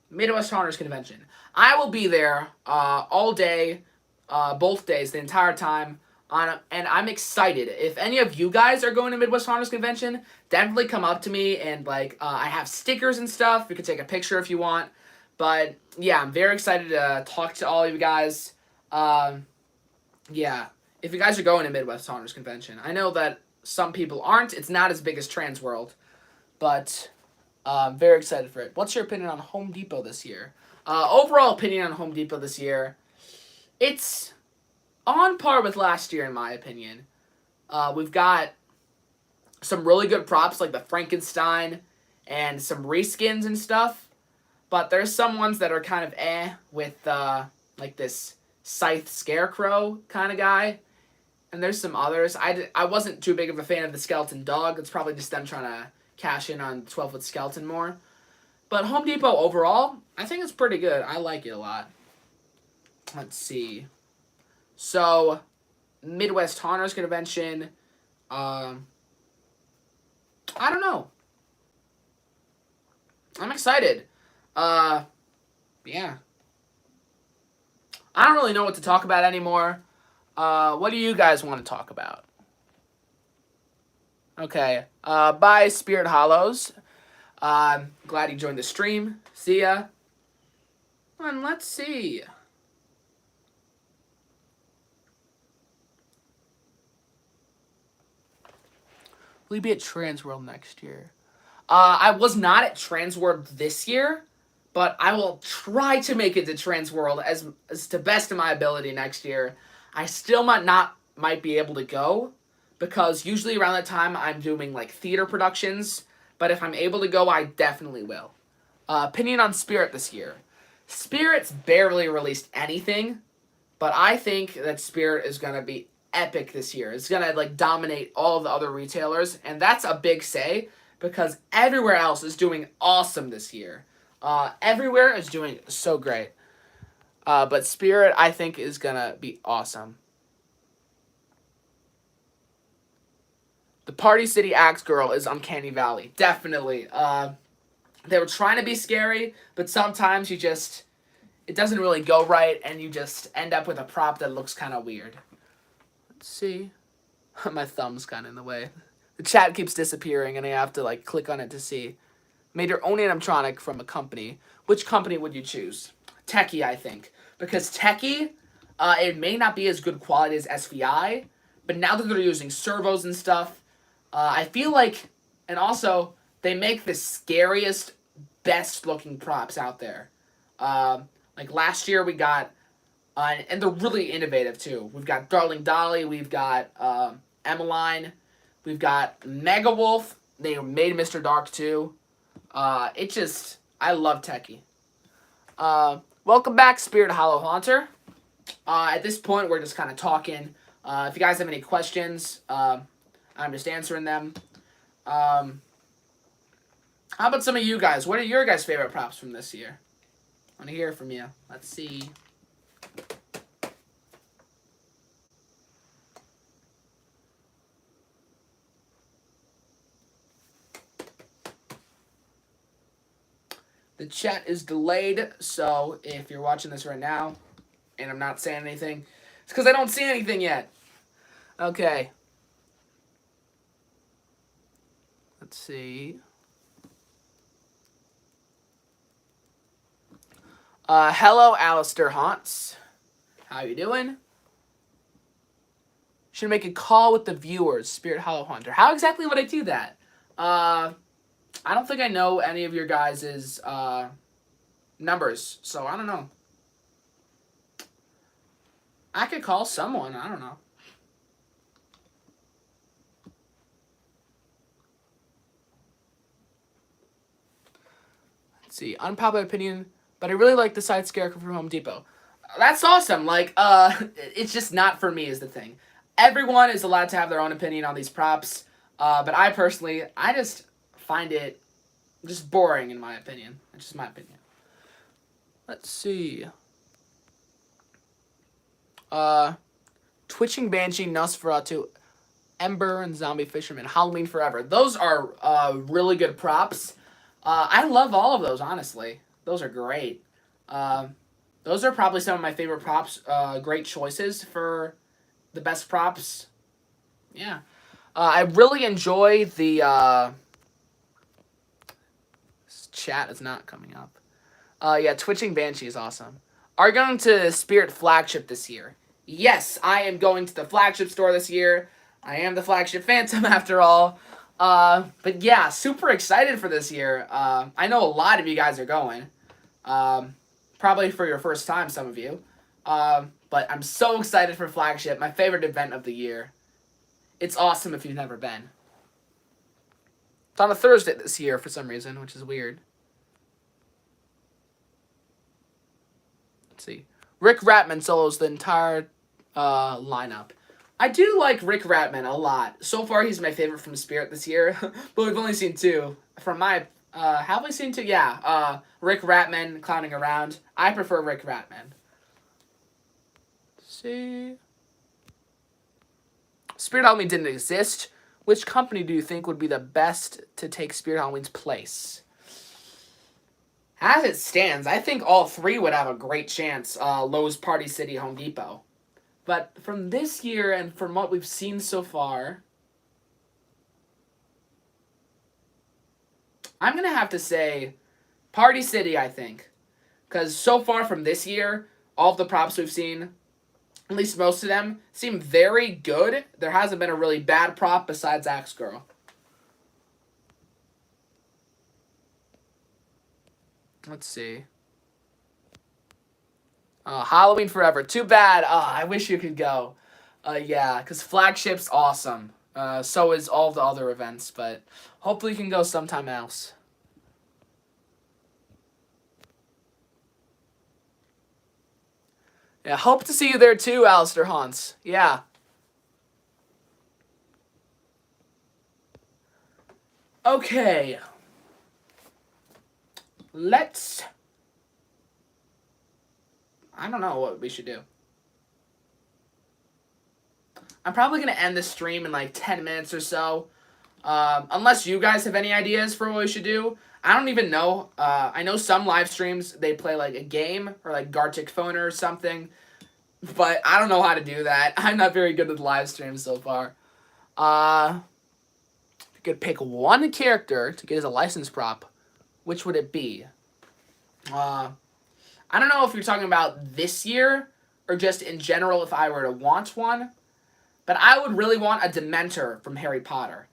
Midwest Honors Convention, I will be there all day, both days, the entire time. And I'm excited. If any of you guys are going to Midwest Honors Convention, definitely come up to me and, like, I have stickers and stuff. You can take a picture if you want. But, yeah, I'm very excited to talk to all of you guys. Yeah, if you guys are going to Midwest Honors Convention. I know that some people aren't. It's not as big as Trans World. But, I'm very excited for it. What's your opinion on Home Depot this year? Overall opinion on Home Depot this year, it's on par with last year, in my opinion. We've got some really good props, like the Frankenstein, and some reskins and stuff. But there's some ones that are kind of with, like this Scythe Scarecrow kind of guy. And there's some others. I wasn't too big of a fan of the Skeleton Dog. It's probably just them trying to cash in on 12-foot skeleton more. But Home Depot overall, I think it's pretty good. I like it a lot. Let's see. So, Midwest Honors Convention, I don't know. I'm excited. Yeah. I don't really know what to talk about anymore. What do you guys want to talk about? Okay. Bye, Spirit Hollows. Glad you joined the stream. See ya. And let's see. Will you be at Transworld next year? I was not at Transworld this year, but I will try to make it to Transworld as to best of my ability next year. I still might be able to go, because usually around that time I'm doing like theater productions, but if I'm able to go, I definitely will. Opinion on Spirit this year. Spirit's barely released anything, but I think that Spirit is going to be epic this year. It's going to like dominate all of the other retailers, and that's a big say because everywhere else is doing awesome this year. Everywhere is doing so great. But Spirit, I think, is going to be awesome. The Party City Axe Girl is Uncanny Valley. Definitely. They were trying to be scary, but sometimes it doesn't really go right, and you just end up with a prop that looks kind of weird. Let's see. My thumb's kind of in the way. The chat keeps disappearing, and I have to, like, click on it to see. Made your own animatronic from a company. Which company would you choose? Techie, I think. Because Techie, it may not be as good quality as SVI, but now that they're using servos and stuff, I feel like, and also, they make the scariest, best-looking props out there. Like, last year we got, and they're really innovative, too. We've got Darling Dolly, we've got Emmeline, we've got Mega Wolf. They made Mr. Dark, too. I love Techie. Welcome back, Spirit Hollow Haunter. At this point, we're just kind of talking. If you guys have any questions, I'm just answering them. How about some of you guys? What are your guys' favorite props from this year? I want to hear from you. Let's see. The chat is delayed, so if you're watching this right now and I'm not saying anything, it's because I don't see anything yet. Okay. Let's see. Hello, Alistair Haunts. How you doing? Should make a call with the viewers, Spirit Hollow Hunter. How exactly would I do that? I don't think I know any of your guys' numbers, so I don't know. I could call someone, I don't know. Let's see, unpopular opinion, but I really like the side scarecrow from Home Depot. That's awesome, like, it's just not for me is the thing. Everyone is allowed to have their own opinion on these props, but I personally, I just find it just boring in my opinion. It's just my opinion. Let's see. Twitching Banshee, Nosferatu, Ember, and Zombie Fisherman, Halloween Forever. Those are really good props. I love all of those, honestly. Those are great. Those are probably some of my favorite props. Great choices for the best props. Yeah. I really enjoy the... chat is not coming up. Yeah, Twitching Banshee is awesome. Are you going to Spirit Flagship this year? Yes, I am going to the Flagship store this year. I am the Flagship Phantom after all. But yeah, super excited for this year. I know a lot of you guys are going. Probably for your first time, some of you. But I'm so excited for Flagship, my favorite event of the year. It's awesome if you've never been. It's on a Thursday this year for some reason, which is weird. Let's see. Rick Ratman solos the entire lineup. I do like Rick Ratman a lot. So far, he's my favorite from Spirit this year. But we've only seen two. From my... have we seen two? Yeah. Rick Ratman clowning around. I prefer Rick Ratman. Let's see... Spirit Halloween didn't exist. Which company do you think would be the best to take Spirit Halloween's place? As it stands, I think all three would have a great chance. Lowe's, Party City, Home Depot. But from this year and from what we've seen so far, I'm going to have to say Party City, I think. Because so far from this year, all of the props we've seen, at least most of them, seem very good. There hasn't been a really bad prop besides Axe Girl. Let's see. Halloween Forever. Too bad. I wish you could go. Yeah, because Flagship's awesome. So is all the other events, but hopefully you can go sometime else. Yeah, hope to see you there too, Alistair Hans. Yeah. Okay. Let's... I don't know what we should do. I'm probably going to end the stream in like 10 minutes or so. Unless you guys have any ideas for what we should do. I don't even know. I know some live streams, they play like a game or like Gartic Phoner or something. But I don't know how to do that. I'm not very good with live streams so far. If you could pick one character to get as a license prop, which would it be? I don't know if you're talking about this year or just in general if I were to want one. But I would really want a Dementor from Harry Potter.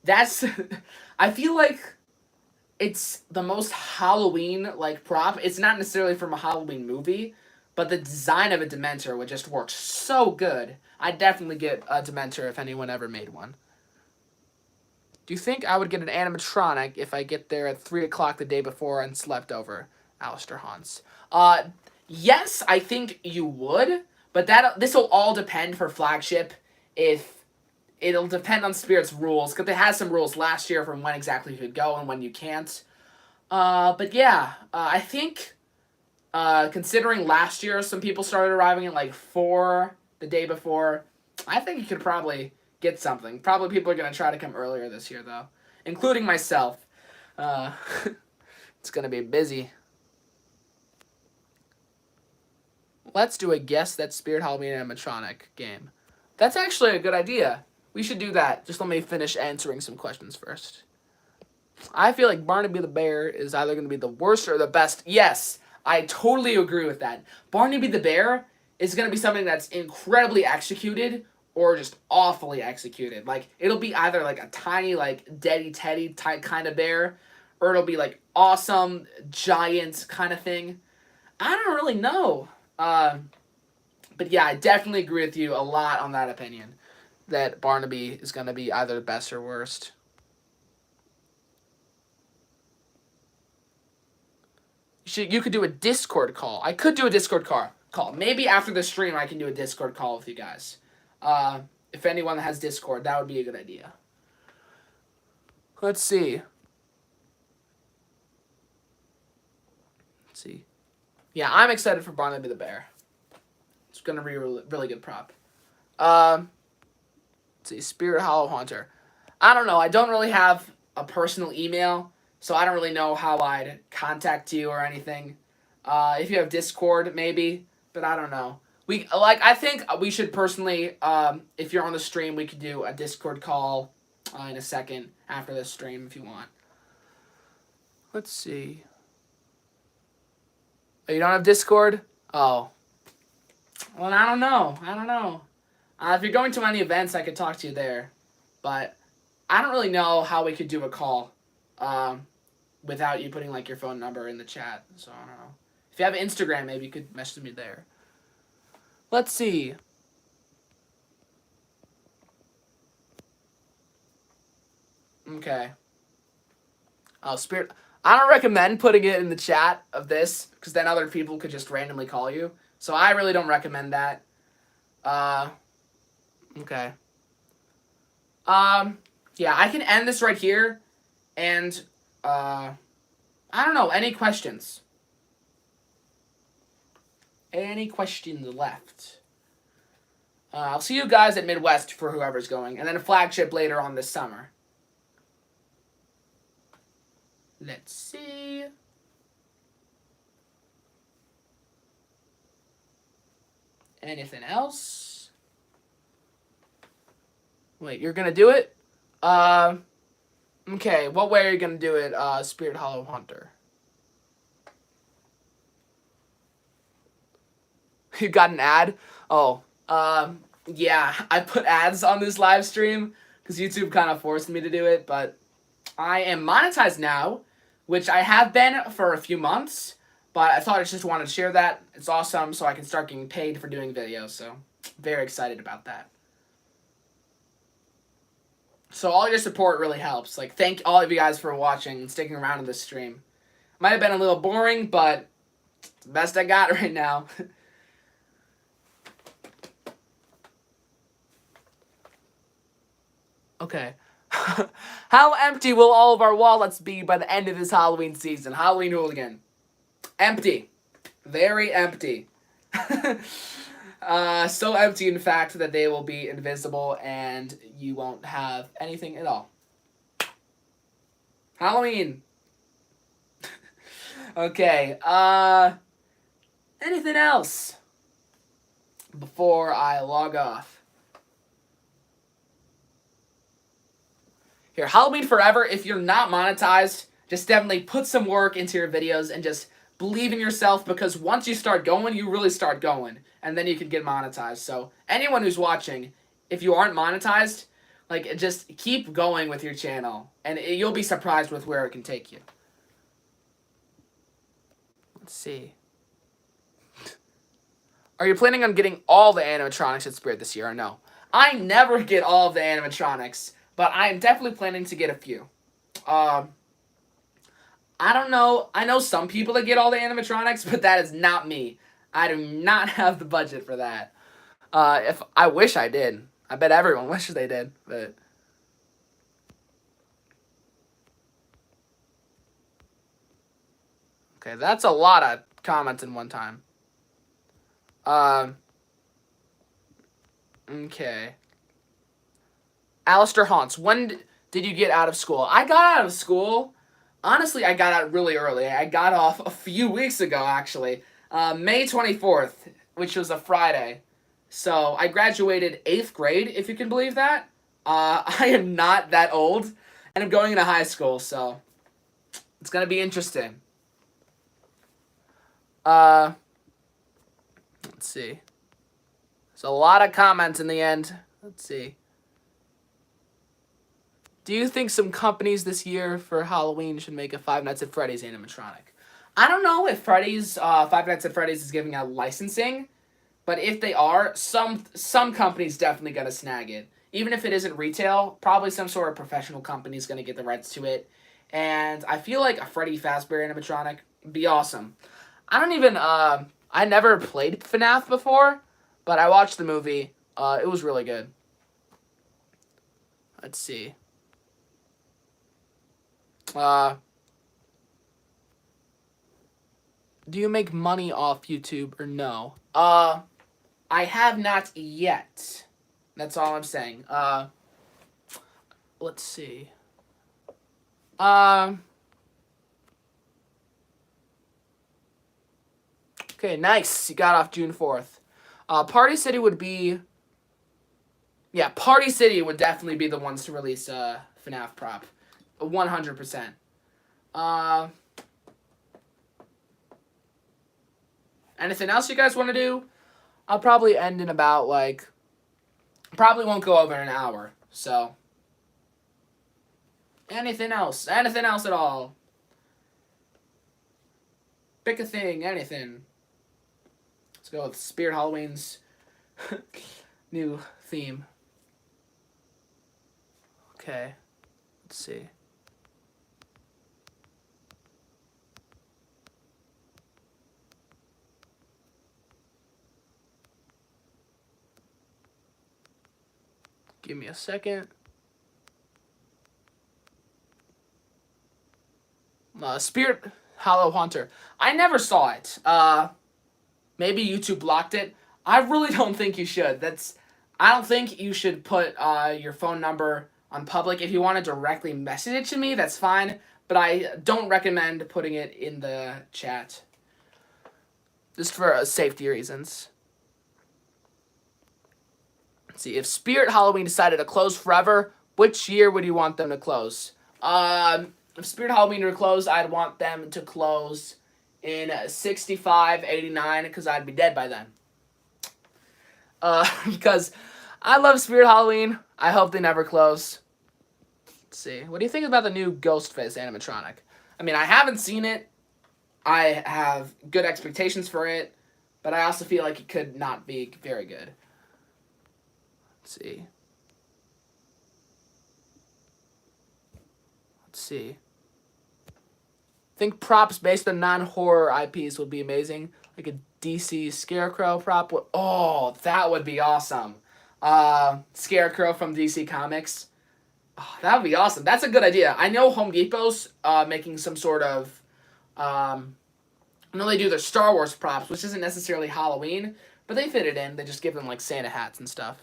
That's... I feel like it's the most Halloween-like prop. It's not necessarily from a Halloween movie, but the design of a Dementor would just work so good. I'd definitely get a Dementor if anyone ever made one. Do you think I would get an animatronic if I get there at 3 o'clock the day before and slept over? Alistair Hans. Yes, I think you would, but this will all depend for Flagship. If it'll depend on Spirit's rules, because they had some rules last year from when exactly you could go and when you can't. But yeah, I think considering last year some people started arriving at like 4 the day before, I think you could probably get something. Probably people are going to try to come earlier this year, though, including myself. It's going to be busy. Let's do a Guess That Spirit Halloween animatronic game. That's actually a good idea. We should do that. Just let me finish answering some questions first. I feel like Barnaby the Bear is either going to be the worst or the best. Yes, I totally agree with that. Barnaby the Bear is going to be something that's incredibly executed or just awfully executed. Like, it'll be either like a tiny, like, Daddy Teddy type kind of bear, or it'll be like awesome, giant kind of thing. I don't really know. But yeah, I definitely agree with you a lot on that opinion, that Barnaby is going to be either the best or worst. You could do a Discord call. I could do a Discord call. Maybe after the stream I can do a Discord call with you guys. If anyone has Discord, that would be a good idea. Let's see. Yeah, I'm excited for Barnaby the Bear. It's going to be a really good prop. Let's see, Spirit Hollow Haunter. I don't know. I don't really have a personal email, so I don't really know how I'd contact you or anything. If you have Discord, maybe, but I don't know. I think we should personally, if you're on the stream, we could do a Discord call in a second after this stream if you want. Let's see. Oh, you don't have Discord? Oh. Well, I don't know. If you're going to any events, I could talk to you there. But I don't really know how we could do a call without you putting like your phone number in the chat. So I don't know. If you have Instagram, maybe you could message me there. Let's see. Okay. Oh, Spirit. I don't recommend putting it in the chat of this, because then other people could just randomly call you. So I really don't recommend that. Okay. Yeah, I can end this right here. And, I don't know, any questions? Any questions left? I'll see you guys at Midwest for whoever's going, and then a Flagship later on this summer. Let's see. Anything else? Wait, you're gonna do it? Okay, what way are you gonna do it, Spirit Hollow Hunter? You got an ad? Oh, yeah, I put ads on this live stream because YouTube kind of forced me to do it, but I am monetized now, which I have been for a few months, but I thought I just wanted to share that. It's awesome, so I can start getting paid for doing videos, so very excited about that. So all your support really helps. Like, thank all of you guys for watching and sticking around in this stream. Might have been a little boring, but it's the best I got right now. Okay. How empty will all of our wallets be by the end of this Halloween season? Halloween Hooligan. Empty. Very empty. So empty, in fact, that they will be invisible and you won't have anything at all. Halloween. Okay, anything else before I log off? Here, Halloween Forever, if you're not monetized, just definitely put some work into your videos and just believe in yourself, because once you start going, you really start going, and then you can get monetized. So anyone who's watching, if you aren't monetized, like, just keep going with your channel, and you'll be surprised with where it can take you. Let's see. Are you planning on getting all the animatronics at Spirit this year or no? I never get all of the animatronics, but I am definitely planning to get a few. I don't know. I know some people that get all the animatronics, but that is not me. I do not have the budget for that. If I wish I did. I bet everyone wishes they did, but... Okay, that's a lot of comments in one time. Okay. Alistair Haunts, when did you get out of school? I got out of school. Honestly, I got out really early. I got off a few weeks ago, actually. May 24th, which was a Friday. So, I graduated 8th grade, if you can believe that. I am not that old, and I'm going into high school, so it's going to be interesting. Let's see. There's a lot of comments in the end. Let's see. Do you think some companies this year for Halloween should make a Five Nights at Freddy's animatronic? I don't know if Five Nights at Freddy's is giving out licensing, but if they are, some company's definitely going to snag it. Even if it isn't retail, probably some sort of professional company is going to get the rights to it. And I feel like a Freddy Fazbear animatronic would be awesome. I don't even, I never played FNAF before, but I watched the movie. It was really good. Let's see. Do you make money off YouTube or no? I have not yet. That's all I'm saying. Let's see. Okay, nice. You got off June 4th. Party City would be... Yeah, Party City would definitely be the ones to release FNAF prop. 100%. Anything else you guys want to do? I'll probably end in about, like... Probably won't go over an hour, so... Anything else? Anything else at all? Pick a thing, anything. Let's go with Spirit Halloween's new theme. Okay. Let's see. Give me a second. Spirit Hollow Haunter. I never saw it. Maybe YouTube blocked it. I really don't think you should. I don't think you should put your phone number on public. If you want to directly message it to me, that's fine. But I don't recommend putting it in the chat. Just for safety reasons. Let's see. If Spirit Halloween decided to close forever, which year would you want them to close? If Spirit Halloween were closed, I'd want them to close in 65, 89, because I'd be dead by then. Because I love Spirit Halloween. I hope they never close. Let's see. What do you think about the new Ghostface animatronic? I mean, I haven't seen it. I have good expectations for it, but I also feel like it could not be very good. Let's see. Let's see. I think props based on non-horror IPs would be amazing. Like a DC Scarecrow prop. Oh, that would be awesome. Scarecrow from DC Comics. Oh, that would be awesome. That's a good idea. I know Home Depot's making some sort of... I know they do their Star Wars props, which isn't necessarily Halloween, but they fit it in. They just give them like Santa hats and stuff.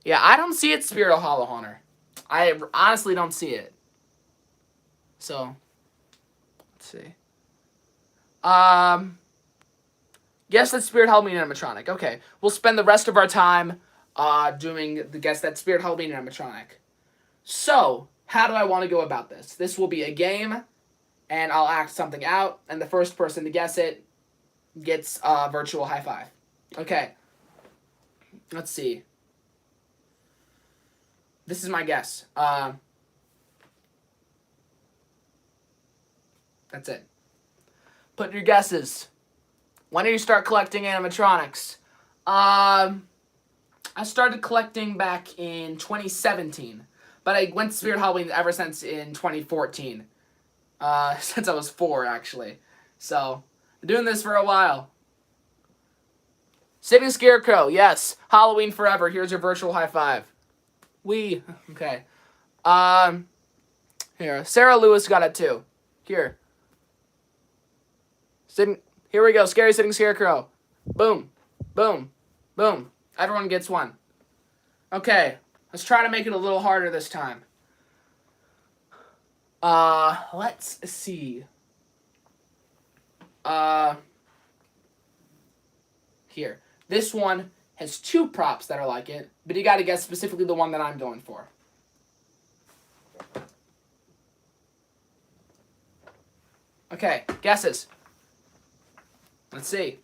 Yeah, I don't see it, Spirit Hollow Haunter. I honestly don't see it. So, let's see. Guess that Spirit Halloween animatronic. Okay, we'll spend the rest of our time doing the Guess That Spirit Halloween animatronic. So, how do I want to go about this? This will be a game, and I'll act something out, and the first person to guess it gets a virtual high five. Okay. Let's see. This is my guess. That's it. Put your guesses. When did you start collecting animatronics? I started collecting back in 2017, but I went to Spirit Halloween ever since in 2014. Since I was 4, actually. So, I'm doing this for a while. Sitting Scarecrow, yes. Halloween forever. Here's your virtual high five. Okay. Here. Sarah Lewis got it too. Here. Here we go. Scary Sitting Scarecrow. Boom. Boom. Boom. Everyone gets one. Okay. Let's try to make it a little harder this time. Let's see. Here. This one has 2 props that are like it, but you gotta guess specifically the one that I'm going for. Okay, guesses. Let's see.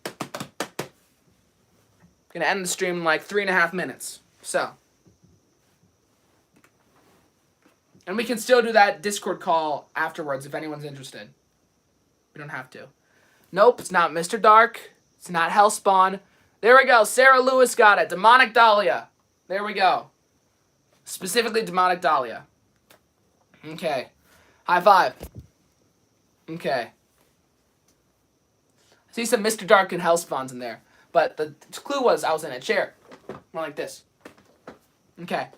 Gonna end the stream in like 3.5 minutes. So. And we can still do that Discord call afterwards if anyone's interested. We don't have to. Nope, it's not Mr. Dark. It's not Hellspawn. There we go. Sarah Lewis got it. Demonic Dahlia. There we go. Specifically Demonic Dahlia. Okay. High five. Okay. I see some Mr. Dark and Hellspawns in there. But the clue was I was in a chair. More like this. Okay.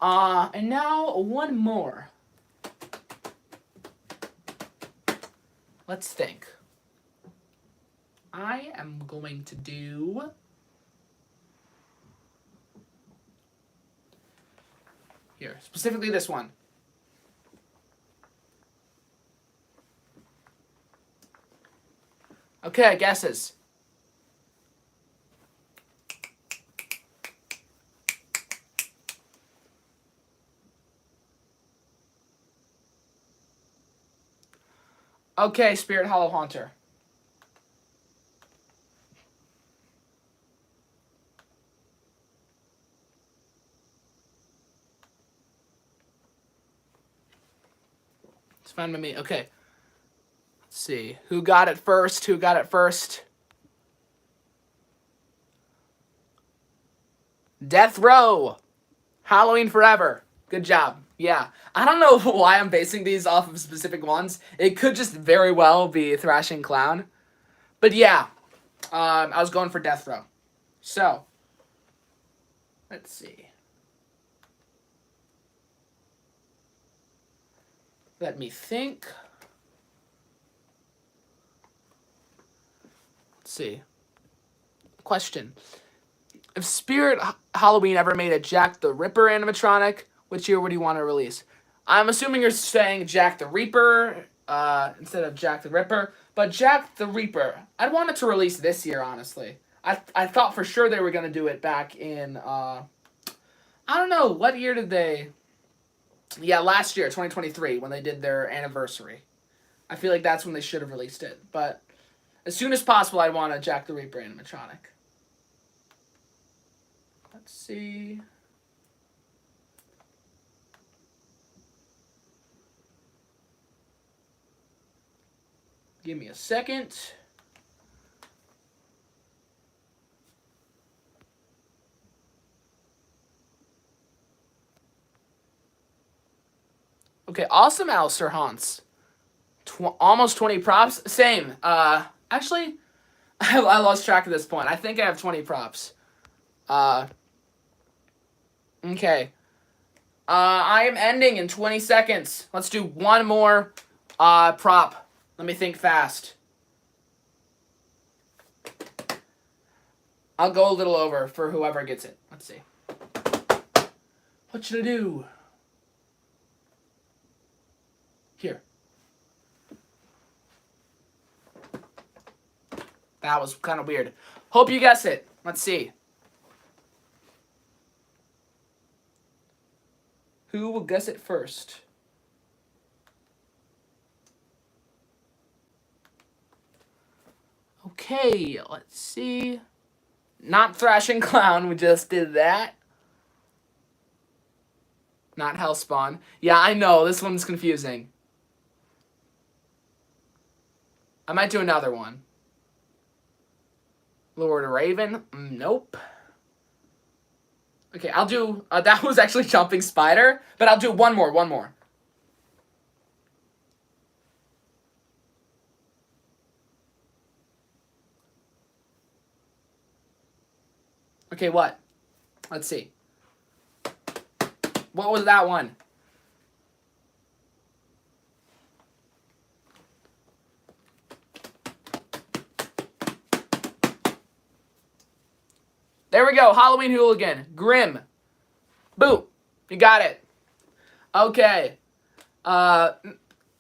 And now one more. Let's think. I am going to do... Here, specifically this one. Okay, guesses. Okay, Spirit Hollow Haunter. It's fine with me. Okay. Let's see. Who got it first? Who got it first? Death Row. Halloween Forever. Good job. Yeah. I don't know why I'm basing these off of specific ones. It could just very well be Thrashing Clown. But yeah. I was going for Death Row. So. Let's see. Let me think. Let's see. Question. If Spirit Halloween ever made a Jack the Ripper animatronic, which year would you want to release? I'm assuming you're saying Jack the Reaper instead of Jack the Ripper. But Jack the Reaper, I'd want it to release this year, honestly. I thought for sure they were going to do it back in... I don't know. What year did they... Yeah, last year, 2023, when they did their anniversary. I feel like that's when they should have released it. But as soon as possible, I'd want a Jack the Reaper animatronic. Let's see. Give me a second. Okay, awesome, Alistair Hans. Almost 20 props. Same. Actually, I lost track at this point. I think I have 20 props. Okay. I am ending in 20 seconds. Let's do one more prop. Let me think fast. I'll go a little over for whoever gets it. Let's see. What should I do? Here. That was kind of weird. Hope you guess it. Let's see. Who will guess it first? Okay, let's see. Not Thrashing Clown, we just did that. Not Hellspawn. Yeah, I know, this one's confusing. I might do another one. Lord Raven? Nope. Okay, I'll do... that was actually Jumping Spider, but I'll do one more. Okay, what? Let's see. What was that one? There we go. Halloween Hooligan. Grim. Boo. You got it. Okay.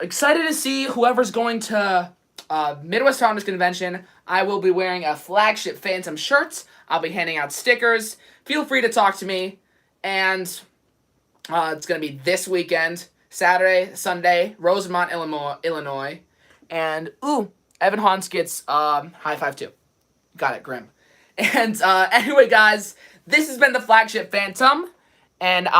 Excited to see whoever's going to Midwest Founders Convention. I will be wearing a Flagship Phantom shirt. I'll be handing out stickers. Feel free to talk to me. And it's going to be this weekend. Saturday, Sunday, Rosemont, Illinois. And, Evan Hans gets high five too. Got it, Grim. And anyway, guys, this has been the Flagship Phantom. And